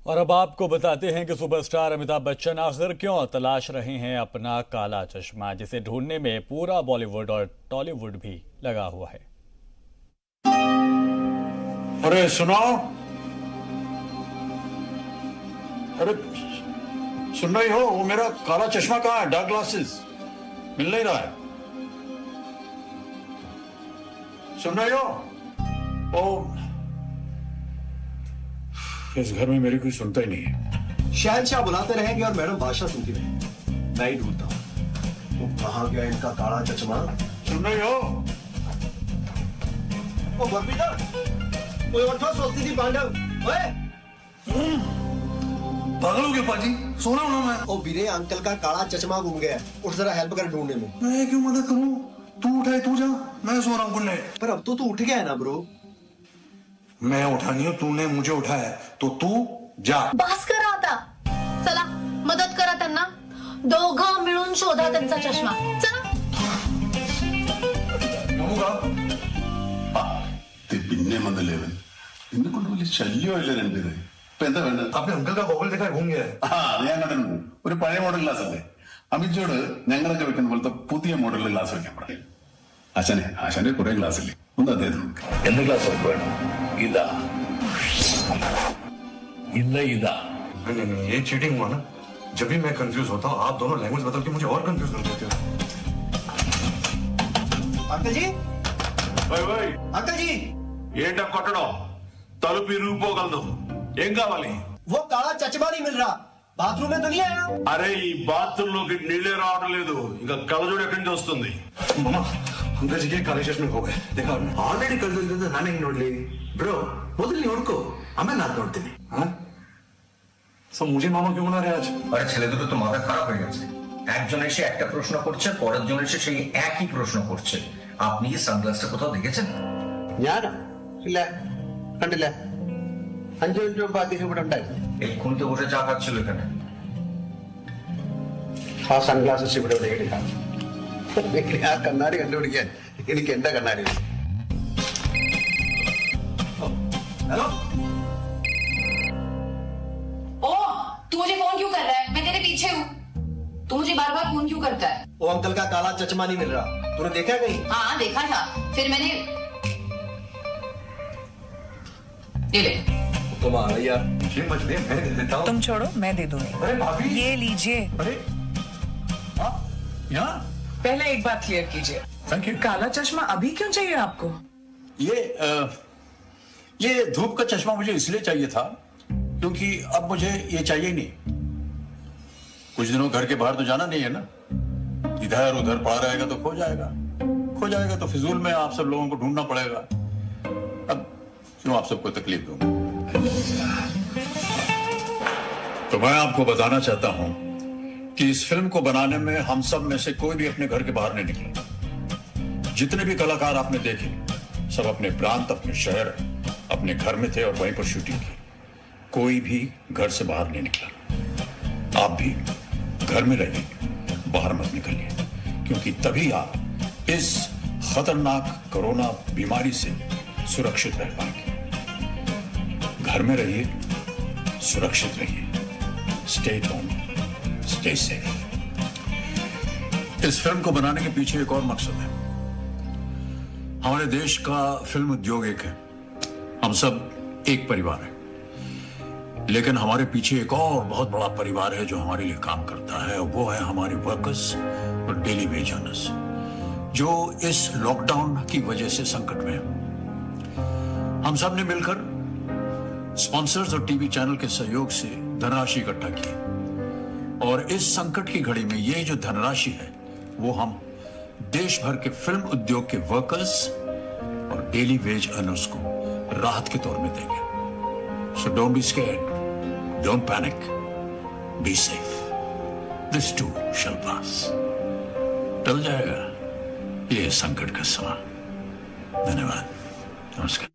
और अब आपको बताते हैं कि सुपरस्टार अमिताभ बच्चन आखिर क्यों तलाश रहे हैं अपना काला चश्मा, जिसे ढूंढने में पूरा बॉलीवुड और टॉलीवुड भी लगा हुआ है। अरे सुनो, अरे सुन रही हो? वो मेरा काला चश्मा कहाँ है? डार्क ग्लासेस मिल नहीं रहा है। सुन रही हो? ओ, इस घर में मेरी कोई सुनता ही नहीं है। शहनशाह बुलाते रहेंगे और मैडम बादशाह सुनती रहेंगी। मैं ही ढूंढता हूँ। तो कहाँ गया इनका काला चश्मा? सुन रही हो? ओ बरपीटर, कोई उठो, सोचती थी पांडव। ओए पागल हो गया पाजी, सोना हूं मैं। ओ वीरे, अंकल का काला चश्मा गुम गया है। उठ जरा हेल्प कर ढूंढने में। मैं क्यों मदद करूं? तू उठाए तू जा, मैं सो रहा हूं गुल्ले। पर अब तो तू उठ गया है ना ब्रो। मैं उठा नहीं हूं, तूने मुझे उठाया है, तो तू जा। बस करा आता, चला मदत करा त्यांना, दोघं मिळून शोधा त्यांचा चष्मा। चला ते പിന്നെ വന്നല്ലേവൻ എന്നെ കൊണ്ട് വലിയ ശല്യമല്ലേ രണ്ടുപേരെ. ഇപ്പൊ എന്താ വേണ്ടത്? आपने अंकल का गॉगल देखा है? घूम गया है। അത് ഞാൻ കണ്ടിട്ടുണ്ട്. ഒരു പഴയ മോഡൽ ഗ്ലാസ് അല്ലേ? അമിച്ചോട് ഞങ്ങളൊക്കെ വെക്കുന്ന പോലത്തെ പുതിയ മോഡലിൽ ഗ്ലാസ് വെക്കാൻ പറയും. ആശാന്റെ കുറെ ഗ്ലാസ് ഇല്ലേ, ഒന്ന് അദ്ദേഹത്തിന് എന്ത് ഗ്ലാസ് വേണം? ഇതാ ഇതാ नहीं, ये चीटिंग हुआ ना। जब भी मैं कंफ्यूज होता हूँ, आप दोनों लैंग्वेज बदल के मुझे और कंफ्यूज कर देते हो। अंकल जी, अंकल जी, ఏంటా కొట్టడం? తలుపు ఇరిగిపోగలదు. ఏం కావాలి? वो काला चश्मा नहीं मिल रहा। बाथरूम में तो नहीं आया? అరే, ఈ బాత్రూమ్ లోకి నీళ్ళే రావడం లేదు. ఇంకా కళ్ళజోడు ఎక్కడి నుంచి వస్తుంది? मामा, अंकल जी के काले चश्मे हो गए, देखा आपने? ಆಲ್ರೆಡಿ ಕಳೆದಿದ್ದು ನಾನು ಹೆಂಗ್ ನೋಡ್ಲಿ ಬ್ರೋ? ಮೊದಲು ನೀವು ನೋಡ್ಕೋ, ಆಮೇಲೆ ನಾನು ನೋಡ್ತೀನಿ। सब मुझे मामा क्यों बना रहे आज? আরে ছেলে দুটো তো মাথা খারাপ হয়ে গেছে। একজন এসে একটা প্রশ্ন করছে, পরের জন এসে সেই একই প্রশ্ন করছে। আপনি কি সানগ্লাসটা কোথাও দেখেছেন? ഞാനാ? ഇല്ല, കണ്ടില്ല। 5 മിനിറ്റ് മുമ്പ് അദ്ദേഹം ഇവിടെ ഉണ്ടായിരുന്നു। এক্ষুনি তো বসে চা খাচ্ছিল এখানে। ആ സൺഗ്ലാസസ് ഇവിടെ എവിടെയെങ്കിലും കാണും। ആ കണ്ണാടി കണ്ടുപിടിക്കാൻ എനിക്ക് എന്റെ കണ്ണാടി വേണം। हेलो, ओ तू मुझे फोन क्यों कर रहा है? मैं तेरे पीछे हूँ। तू मुझे बार बार फोन क्यों करता है? वो अंकल का काला चश्मा नहीं मिल रहा, तूने देखा कहीं? हाँ देखा था, फिर मैंने ये ले। तुम आ रही यार। ये मत दे, मैं दे देता हूँ। तुम छोड़ो, मैं दे दूंगी। अरे भाभी, ये लीजिए। अरे यहाँ पहले एक बात क्लियर कीजिए, थैंक यू। काला चश्मा अभी क्यों चाहिए आपको? ये धूप का चश्मा मुझे इसलिए चाहिए था क्योंकि अब मुझे ये चाहिए ही नहीं। कुछ दिनों घर के बाहर तो जाना नहीं है ना, इधर उधर पड़ा रहेगा तो खो जाएगा तो फिजूल में आप सब लोगों को ढूंढना पड़ेगा। अब क्यों आप सबको तकलीफ दूंगा? तो मैं आपको बताना चाहता हूं कि इस फिल्म को बनाने में हम सब में से कोई भी अपने घर के बाहर नहीं निकला। जितने भी कलाकार आपने देखे, सब अपने प्रांत, अपने शहर, अपने घर में थे और वहीं पर शूटिंग की। कोई भी घर से बाहर नहीं निकला। आप भी घर में रहिए, बाहर मत निकलिए, क्योंकि तभी आप इस खतरनाक कोरोना बीमारी से सुरक्षित रह पाएंगे। घर में रहिए, सुरक्षित रहिए, स्टे होम, स्टे सेफ। इस फिल्म को बनाने के पीछे एक और मकसद है। हमारे देश का फिल्म उद्योग एक है, हम सब एक परिवार है, लेकिन हमारे पीछे एक और बहुत बड़ा परिवार है जो हमारे लिए काम करता है। वो है हमारे वर्कर्स और डेली वेज अर्नर्स, जो इस लॉकडाउन की वजह से संकट में है। हम सब ने मिलकर स्पॉन्सर्स और टीवी चैनल के सहयोग से धनराशि इकट्ठा की, और इस संकट की घड़ी में ये जो धनराशि है वो हम देश भर के फिल्म उद्योग के वर्कर्स और डेली वेज अर्नर्स को राहत के तौर में देंगे। So don't be scared, don't panic, be safe, this too shall pass. टल जाएगा ये संकट का समय। धन्यवाद, नमस्कार।